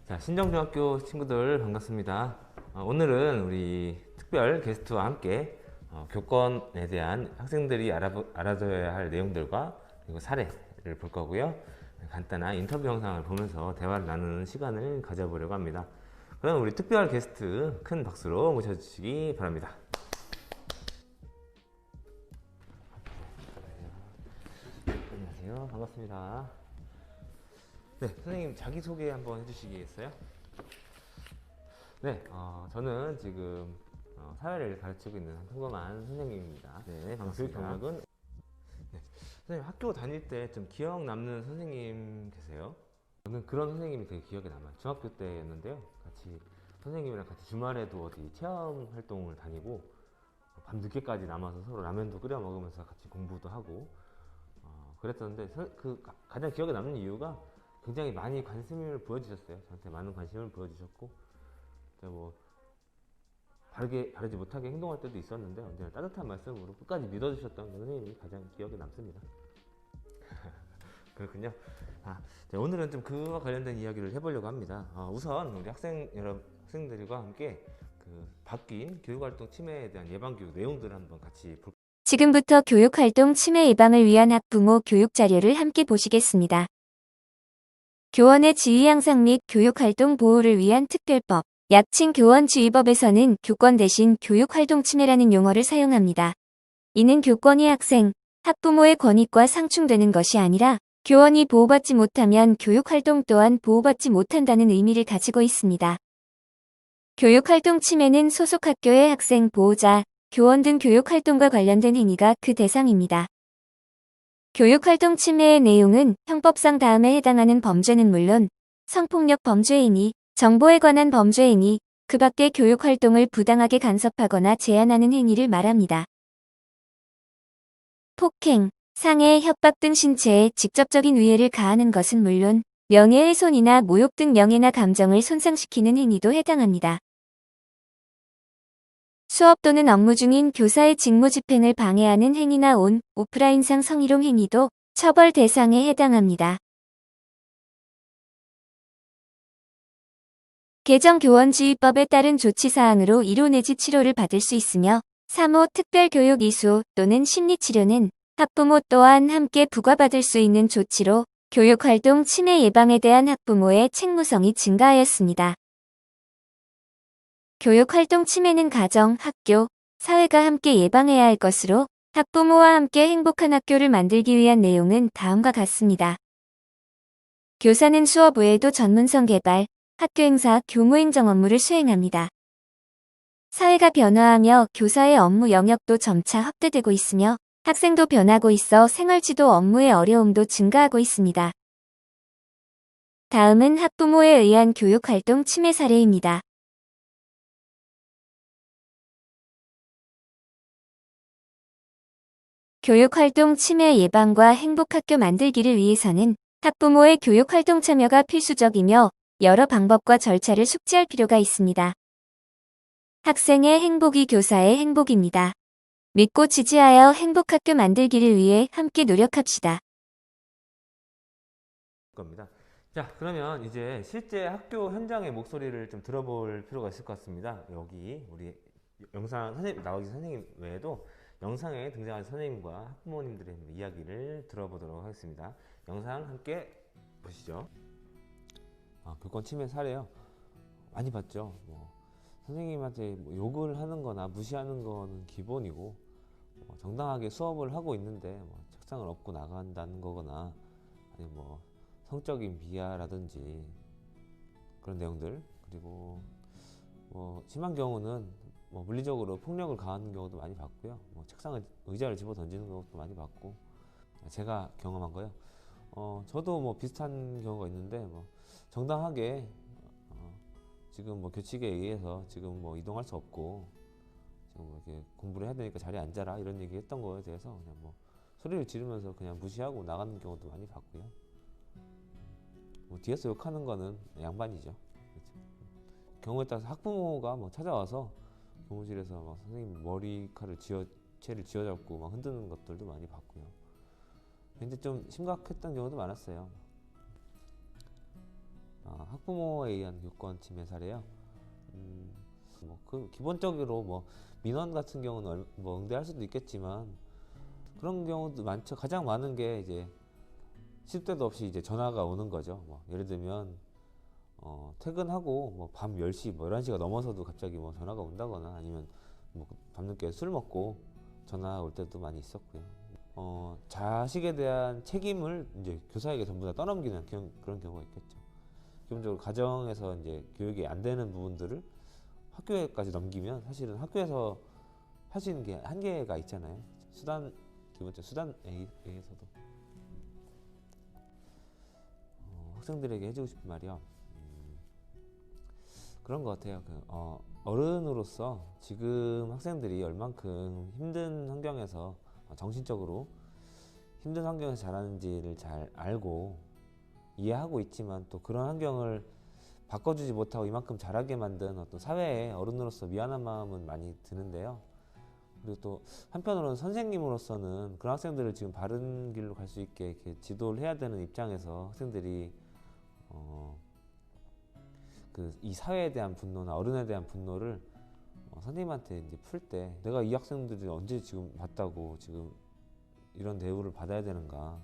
자, 신정중학교 친구들 반갑습니다. 오늘은 우리 특별 게스트와 함께 교권에 대한 학생들이 알아둬야 할 내용들과 그리고 사례를 볼 거고요. 간단한 인터뷰 영상을 보면서 대화를 나누는 시간을 가져보려고 합니다. 그럼 우리 특별 게스트 큰 박수로 모셔주시기 바랍니다. 안녕하세요. 반갑습니다. 네, 선생님 자기소개 한번 해주시겠어요? 네, 저는 지금 사회를 가르치고 있는 평범한 선생님입니다. 네, 반갑습니다. 교육 경력은 네. 선생님 학교 다닐 때 좀 기억 남는 선생님 계세요? 저는 그런 선생님이 되게 기억에 남아요. 중학교 때였는데요. 선생님이랑 같이 주말에도 어디 체험 활동을 다니고 밤 늦게까지 남아서 서로 라면도 끓여 먹으면서 같이 공부도 하고 그랬었는데 가장 기억에 남는 이유가 굉장히 많이 관심을 보여주셨어요. 저한테 많은 관심을 보여주셨고 뭐 바르지 못하게 행동할 때도 있었는데 언제나 따뜻한 말씀으로 끝까지 믿어주셨던 선생님이 가장 기억에 남습니다. 그렇군요. 오늘은 좀 그와 관련된 이야기를 해보려고 합니다. 우선 우리 학생들과 함께 바뀐 교육활동 침해에 대한 예방교육 내용들을 한번 같이 볼까요? 지금부터 교육활동 침해 예방을 위한 학부모 교육 자료를 함께 보시겠습니다. 교원의 지위 향상 및 교육활동 보호를 위한 특별법, 약칭 교원지휘법에서는 교권 대신 교육활동 침해라는 용어를 사용합니다. 이는 교권이 학생, 학부모의 권익과 상충되는 것이 아니라 교원이 보호받지 못하면 교육활동 또한 보호받지 못한다는 의미를 가지고 있습니다. 교육활동 침해는 소속 학교의 학생, 보호자, 교원 등 교육활동과 관련된 행위가 그 대상입니다. 교육활동 침해의 내용은 형법상 다음에 해당하는 범죄는 물론 성폭력 범죄행위, 정보에 관한 범죄행위, 그 밖의 교육활동을 부당하게 간섭하거나 제한하는 행위를 말합니다. 폭행, 상해, 협박 등 신체에 직접적인 위해를 가하는 것은 물론 명예훼손이나 모욕 등 명예나 감정을 손상시키는 행위도 해당합니다. 수업 또는 업무 중인 교사의 직무 집행을 방해하는 행위나 오프라인상 성희롱 행위도 처벌 대상에 해당합니다. 개정 교원지휘법에 따른 조치사항으로 1호 내지 7호를 받을 수 있으며 3호 특별교육 이수 또는 심리치료는 학부모 또한 함께 부과받을 수 있는 조치로 교육활동 침해 예방에 대한 학부모의 책무성이 증가하였습니다. 교육활동 침해는 가정, 학교, 사회가 함께 예방해야 할 것으로 학부모와 함께 행복한 학교를 만들기 위한 내용은 다음과 같습니다. 교사는 수업 외에도 전문성 개발, 학교 행사, 교무행정 업무를 수행합니다. 사회가 변화하며 교사의 업무 영역도 점차 확대되고 있으며 학생도 변하고 있어 생활지도 업무의 어려움도 증가하고 있습니다. 다음은 학부모에 의한 교육활동 침해 사례입니다. 교육활동 침해 예방과 행복학교 만들기를 위해서는 학부모의 교육활동 참여가 필수적이며 여러 방법과 절차를 숙지할 필요가 있습니다. 학생의 행복이 교사의 행복입니다. 믿고 지지하여 행복학교 만들기를 위해 함께 노력합시다. 겁니다. 자, 그러면 이제 실제 학교 현장의 목소리를 좀 들어볼 필요가 있을 것 같습니다. 여기 우리 영상 선생님 외에도 영상에 등장한 선생님과 학부모님들의 이야기를 들어보도록 하겠습니다. 영상 함께 보시죠. 교권 침해 사례요. 많이 봤죠. 선생님한테 욕을 하는 거나 무시하는 거는 기본이고 정당하게 수업을 하고 있는데 책상을 엎고 나간다는 거거나 아니면 성적인 비하라든지 그런 내용들, 그리고 심한 경우는 물리적으로 폭력을 가하는 경우도 많이 봤고요. 의자를 집어 던지는 것도 많이 봤고, 제가 경험한 거요. 저도 비슷한 경우가 있는데 정당하게 지금 교칙에 의해서 지금 이동할 수 없고 지금 이렇게 공부를 해야 되니까 자리에 앉아라 이런 얘기 했던 거에 대해서 그냥 소리를 지르면서 그냥 무시하고 나가는 경우도 많이 봤고요. 뒤에서 욕하는 거는 양반이죠. 경우에 따라서 학부모가 찾아와서 교무실에서 선생님 머리카락을 채를 쥐어잡고 흔드는 것들도 많이 봤고요. 근데 좀 심각했던 경우도 많았어요. 학부모에 의한 교권 침해 사례요. 그 기본적으로 뭐 민원 같은 경우는 뭐 응대할 수도 있겠지만 그런 경우도 많죠. 가장 많은 게 이제 시도 때도 없이 이제 전화가 오는 거죠. 뭐 예를 들면 퇴근하고 뭐 밤 10시 뭐 11시가 넘어서도 갑자기 뭐 전화가 온다거나 아니면 뭐 밤늦게 술 먹고 전화 올 때도 많이 있었고요. 자식에 대한 책임을 이제 교사에게 전부 다 떠넘기는 그런 경우가 있겠죠. 기본적으로 가정에서 이제 교육이 안 되는 부분들을 학교에까지 넘기면 사실은 학교에서 할 수 있는 게 한계가 있잖아요. 기본적인 수단에 의해서도. 학생들에게 해주고 싶은 말이요. 그런 것 같아요. 어른으로서 지금 학생들이 얼만큼 힘든 환경에서 정신적으로 힘든 환경에서 자라는지를 잘 알고 이해하고 있지만 또 그런 환경을 바꿔주지 못하고 이만큼 자라게 만든 어떤 사회에 어른으로서 미안한 마음은 많이 드는데요. 그리고 또 한편으로는 선생님으로서는 그런 학생들을 지금 바른 길로 갈 수 있게 이렇게 지도를 해야 되는 입장에서 학생들이 이 사회에 대한 분노나 어른에 대한 분노를 선생님한테 이제 풀 때 내가 이 학생들이 언제 지금 봤다고 지금 이런 대우를 받아야 되는가,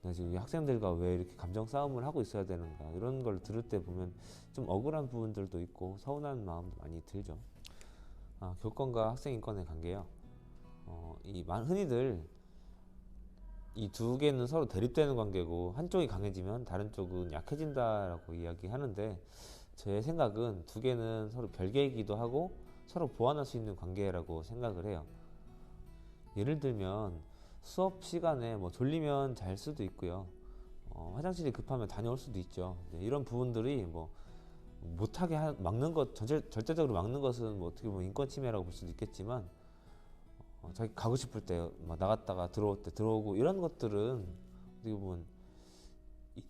내가 지금 이 학생들과 왜 이렇게 감정 싸움을 하고 있어야 되는가, 이런 걸 들을 때 보면 좀 억울한 부분들도 있고 서운한 마음도 많이 들죠. 교권과 학생 인권의 관계요. 흔히들 이 두 개는 서로 대립되는 관계고 한쪽이 강해지면 다른 쪽은 약해진다라고 이야기하는데 제 생각은 두 개는 서로 별개이기도 하고 서로 보완할 수 있는 관계라고 생각을 해요. 예를 들면 수업 시간에 뭐 졸리면 잘 수도 있고요. 화장실이 급하면 다녀올 수도 있죠. 이런 부분들이 뭐 못하게 막는 것, 절대적으로 막는 것은 뭐 어떻게 보면 인권 침해라고 볼 수도 있겠지만 자기 가고 싶을 때 막 나갔다가 들어올 때 들어오고 이런 것들은 어떻게 보면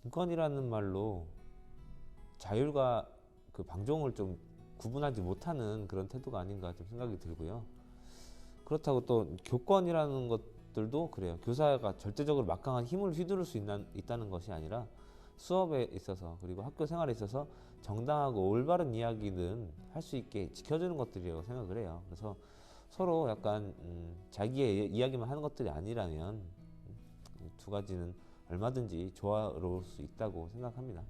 인권이라는 말로 자율과 그 방종을 좀 구분하지 못하는 그런 태도가 아닌가 좀 생각이 들고요. 그렇다고 또 교권이라는 것들도 그래요. 교사가 절대적으로 막강한 힘을 휘두를 수 있다는 것이 아니라 수업에 있어서 그리고 학교 생활에 있어서 정당하고 올바른 이야기는 할 수 있게 지켜주는 것들이라고 생각을 해요. 그래서 서로 약간 자기의 이야기만 하는 것들이 아니라면 두 가지는 얼마든지 조화로울 수 있다고 생각합니다.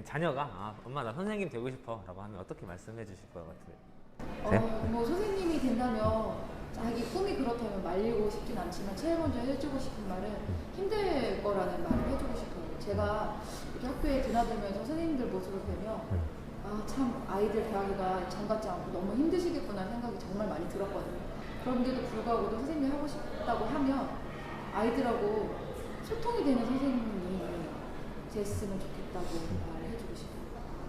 자녀가 엄마 나 선생님 되고 싶어 라고 하면 어떻게 말씀해 주실 것 같아요? 뭐 선생님이 된다면 자기 꿈이 그렇다면 말리고 싶진 않지만 제일 먼저 해주고 싶은 말은 힘들 거라는 말을 해주고 싶어요. 제가 이렇게 학교에 드나들면서 선생님들 모습을 보면 참 아이들 대하기가 정 같지 않고 너무 힘드시겠구나 생각이 정말 많이 들었거든요. 그런데도 불구하고도 선생님이 하고 싶다고 하면 아이들하고 소통이 되는 선생님이 됐으면 좋겠다고 말을 해주고 싶어요.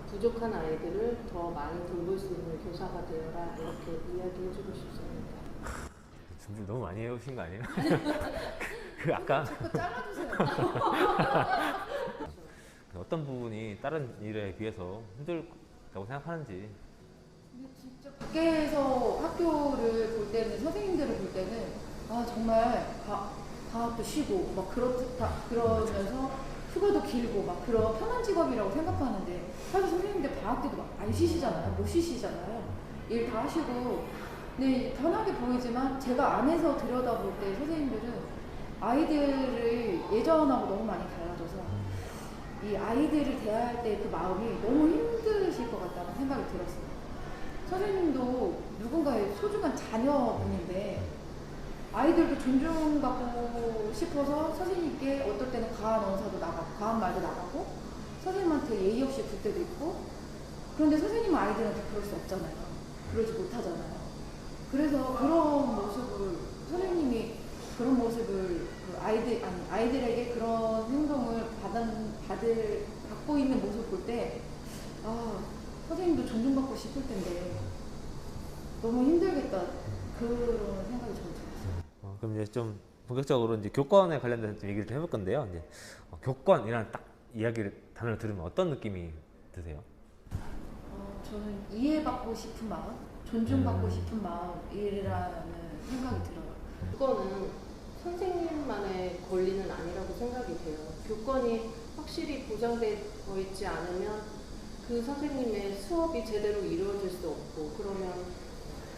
부족한 아이들을 더 많이 돌볼 수 있는 교사가 되어라, 이렇게 이야기해주고 싶습니다. 준비 너무 많이 해오신 거 아니에요? 아까 자꾸 잘라주세요. 어떤 부분이 다른 일에 비해서 힘들다고 생각하는지. 직접 밖에서 학교를 볼 때는, 선생님들을 볼 때는 정말 방학도 쉬고 막 그러면서 휴가도 길고 막 그런 편한 직업이라고 생각하는데 사실 선생님들 방학 때도 막 안 쉬시잖아요. 못 쉬시잖아요. 일 다 하시고. 네, 편하게 보이지만 제가 안에서 들여다볼 때 선생님들은 아이들을 예전하고 너무 많이 달라져서 이 아이들을 대할 때 그 마음이 너무 힘드실 것 같다는 생각이 들었어요. 선생님도 누군가의 소중한 자녀분인데 아이들도 존중받고 싶어서 선생님께 어떨 때는 과한 언사도 나가고 과한 말도 나가고 선생님한테 예의 없이 굴 때도 있고, 그런데 선생님은 아이들한테 그럴 수 없잖아요. 그러지 못하잖아요. 그래서 그런 모습을 선생님이 그런 모습을 아이들에게 그런 행동을 받고 있는 모습 볼 때 선생님도 존중받고 싶을 텐데 너무 힘들겠다, 그런 생각이 저는 들었어요. 그럼 이제 좀 본격적으로 이제 교권에 관련돼서 좀 얘기를 좀 해볼 건데요. 이제 교권이라는 딱 단어를 들으면 어떤 느낌이 드세요? 저는 이해받고 싶은 마음, 존중받고 싶은 마음이라는 생각이 들어요. 그거는 선생님만의 권리는 아니라고 생각이 돼요. 교권이 확실히 보장되어 있지 않으면 그 선생님의 수업이 제대로 이루어질 수 없고, 그러면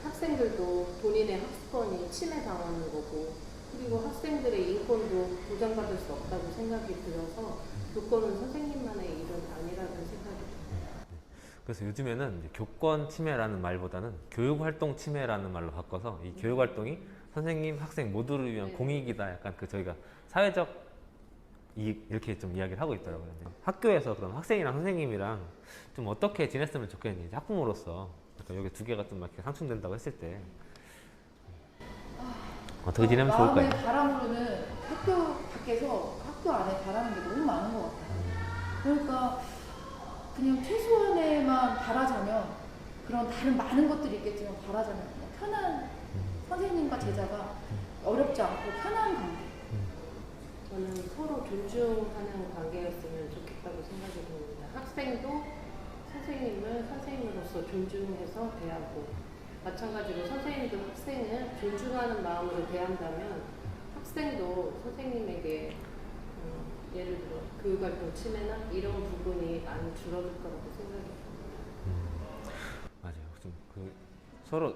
학생들도 본인의 학습권이 침해당하는 거고, 그리고 학생들의 인권도 보장받을 수 없다고 생각이 들어서 교권은 선생님만의 일은 아니라는 생각이 듭니다. 그래서 요즘에는 이제 교권 침해라는 말보다는 교육활동 침해라는 말로 바꿔서 이 교육활동이 선생님, 학생 모두를 위한 네. 공익이다. 약간 그 저희가 사회적 이렇게 좀 이야기를 하고 있더라고요. 학교에서 그럼 학생이랑 선생님이랑 좀 어떻게 지냈으면 좋겠는지 학부모로서 약간 여기 두 개가 좀 이렇게 상충된다고 했을 때 어떻게 지내면 마음의 좋을까요? 바람으로는 학교 밖에서 학교 안에 바라는 게 너무 많은 것 같아요. 그러니까 그냥 최소한에만 바라자면, 그런 다른 많은 것들이 있겠지만 바라자면 그냥 편한 선생님과 제자가 어렵지 않고 편한 관계. 저는 서로 존중하는 관계였으면 좋겠다고 생각이 듭니다. 학생도 선생님을 선생님으로서 존중해서 대하고, 마찬가지로 선생님도 학생을 존중하는 마음으로 대한다면 학생도 선생님에게 예를 들어 교육활동 침해나 이런 부분이 많이 줄어들 거라고 생각이 듭니다. 맞아요. 좀 서로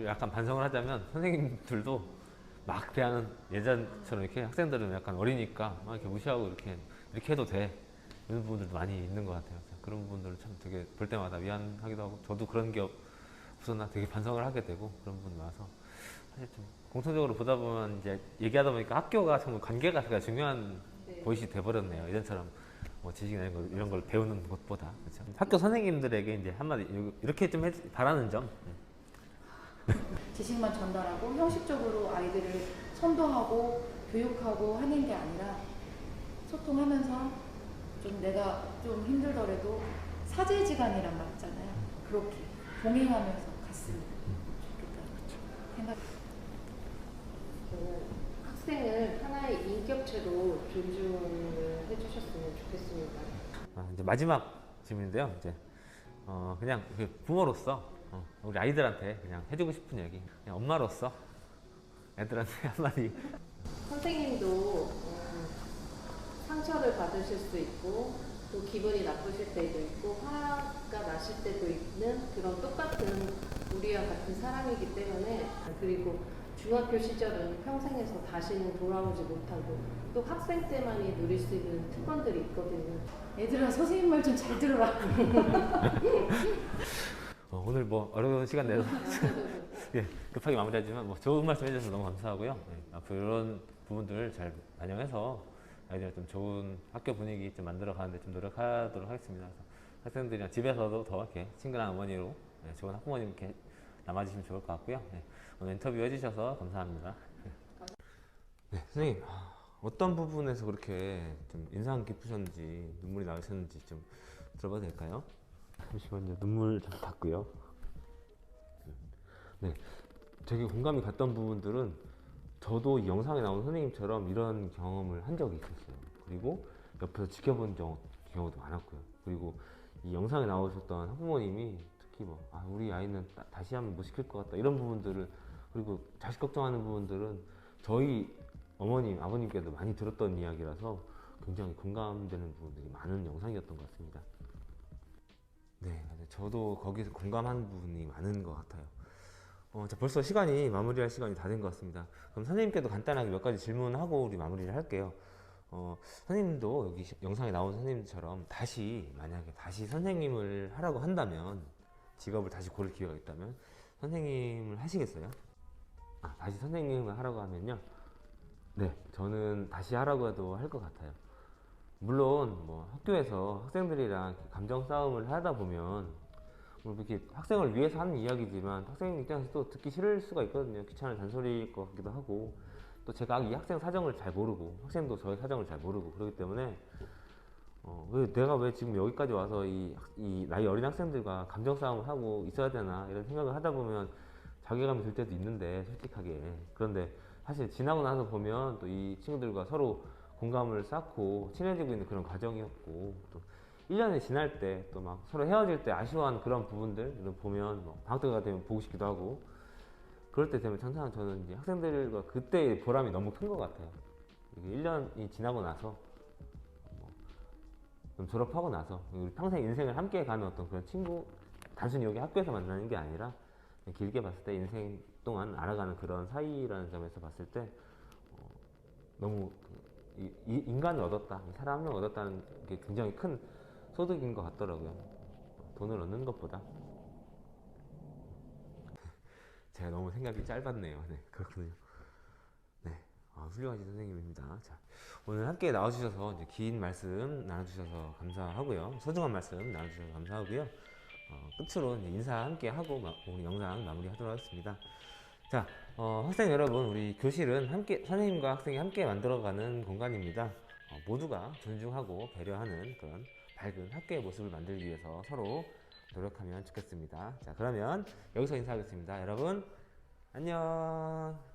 약간 반성을 하자면 선생님들도 막 대하는 예전처럼 이렇게 학생들은 약간 어리니까 막 이렇게 무시하고 이렇게 해도 돼, 이런 부분들도 많이 있는 것 같아요. 그런 부분들을 참 되게 볼 때마다 미안하기도 하고, 저도 그런 게 없었나 되게 반성을 하게 되고, 그런 부분 나와서 사실 좀 공통적으로 보다 보면 이제 얘기하다 보니까 학교가 정말 관계가 되게 중요한 네. 곳이 돼버렸네요. 예전처럼 뭐 지식이나 이런 걸 배우는 것보다. 그렇죠? 학교 선생님들에게 이제 한마디 이렇게 좀 바라는 점. 지식만 전달하고 형식적으로 아이들을 선도하고 교육하고 하는 게 아니라 소통하면서 좀 내가 좀 힘들더라도 사제지간이란 말 있잖아요. 그렇게 동행하면서 갔으면 좋겠다는 생각. 저는 학생을 하나의 인격체로 존중을 해주셨으면 좋겠습니다. 이제 마지막 질문인데요. 이제 그냥 그 부모로서 우리 아이들한테 그냥 해주고 싶은 얘기, 그냥 엄마로서 애들한테 한마디. 선생님도 상처를 받으실 수 있고, 또 기분이 나쁘실 때도 있고, 화가 나실 때도 있는 그런 똑같은 우리와 같은 사람이기 때문에, 그리고 중학교 시절은 평생에서 다시는 돌아오지 못하고 또 학생 때만이 누릴 수 있는 특권들이 있거든요. 얘들아, 선생님 말 좀 잘 들어라. 오늘 뭐 어려운 시간 내서 예, 급하게 마무리하지만 뭐 좋은 말씀 해주셔서 너무 감사하고요. 앞으로 이런 부분들을 잘 반영해서 아이들 좀 좋은 학교 분위기 좀 만들어 가는데 좀 노력하도록 하겠습니다. 그래서 학생들이랑 집에서도 더 이렇게 친근한 어머니로 좋은 학부모님 이렇게 남아주시면 좋을 것 같고요. 오늘 인터뷰 해주셔서 감사합니다. 네, 선생님 어떤 부분에서 그렇게 좀 인상 깊으셨는지, 눈물이 나으셨는지 좀 들어봐도 될까요? 잠시만요. 눈물 좀 닦고요. 네, 되게 공감이 갔던 부분들은 저도 이 영상에 나오는 선생님처럼 이런 경험을 한 적이 있었어요. 그리고 옆에서 지켜본 경우도 많았고요. 그리고 이 영상에 나오셨던 학부모님이 특히 우리 아이는 다시 하면 못 시킬 것 같다, 이런 부분들을, 그리고 자식 걱정하는 부분들은 저희 어머님, 아버님께도 많이 들었던 이야기라서 굉장히 공감되는 부분들이 많은 영상이었던 것 같습니다. 네, 저도 거기서 공감하는 부분이 많은 것 같아요. 자, 벌써 시간이 마무리할 시간이 다 된 것 같습니다. 그럼 선생님께도 간단하게 몇 가지 질문하고 우리 마무리를 할게요. 선생님도 여기 영상에 나온 선생님처럼 만약에 다시 선생님을 하라고 한다면, 직업을 다시 고를 기회가 있다면 선생님을 하시겠어요? 다시 선생님을 하라고 하면요, 네, 저는 다시 하라고 해도 할 것 같아요. 물론 뭐 학교에서 학생들이랑 감정 싸움을 하다 보면 뭐 이렇게 학생을 위해서 하는 이야기지만 학생 입장에서 또 듣기 싫을 수가 있거든요. 귀찮은 잔소리일 것 같기도 하고, 또 제가 이 학생 사정을 잘 모르고 학생도 저의 사정을 잘 모르고 그렇기 때문에 내가 왜 지금 여기까지 와서 이 나이 어린 학생들과 감정 싸움을 하고 있어야 되나, 이런 생각을 하다 보면 자괴감이 들 때도 있는데, 솔직하게. 그런데 사실 지나고 나서 보면 또 이 친구들과 서로 공감을 쌓고 친해지고 있는 그런 과정이었고, 또 1년이 지날 때 또 막 서로 헤어질 때 아쉬워하는 그런 부분들 보면 방학 때가 되면 보고 싶기도 하고, 그럴 때 되면 항상 저는 이제 학생들과 그때의 보람이 너무 큰 것 같아요. 이게 1년이 지나고 나서 좀 졸업하고 나서 우리 평생 인생을 함께 가는 어떤 그런 친구, 단순히 여기 학교에서 만나는 게 아니라 길게 봤을 때 인생 동안 알아가는 그런 사이라는 점에서 봤을 때 너무 인간을 얻었다, 사람 한 명 얻었다는 게 굉장히 큰 소득인 것 같더라고요. 돈을 얻는 것보다. 제가 너무 생각이 짧았네요. 네, 그렇군요. 네, 훌륭하신 선생님입니다. 자, 오늘 함께 나와주셔서 이제 긴 말씀 나눠주셔서 감사하고요. 소중한 말씀 나눠주셔서 감사하고요. 끝으로 이제 인사 함께 하고 오늘 영상 마무리하도록 하겠습니다. 자, 학생 여러분, 우리 교실은 함께 선생님과 학생이 함께 만들어가는 공간입니다. 모두가 존중하고 배려하는 그런 밝은 학교의 모습을 만들기 위해서 서로 노력하면 좋겠습니다. 자, 그러면 여기서 인사하겠습니다. 여러분, 안녕.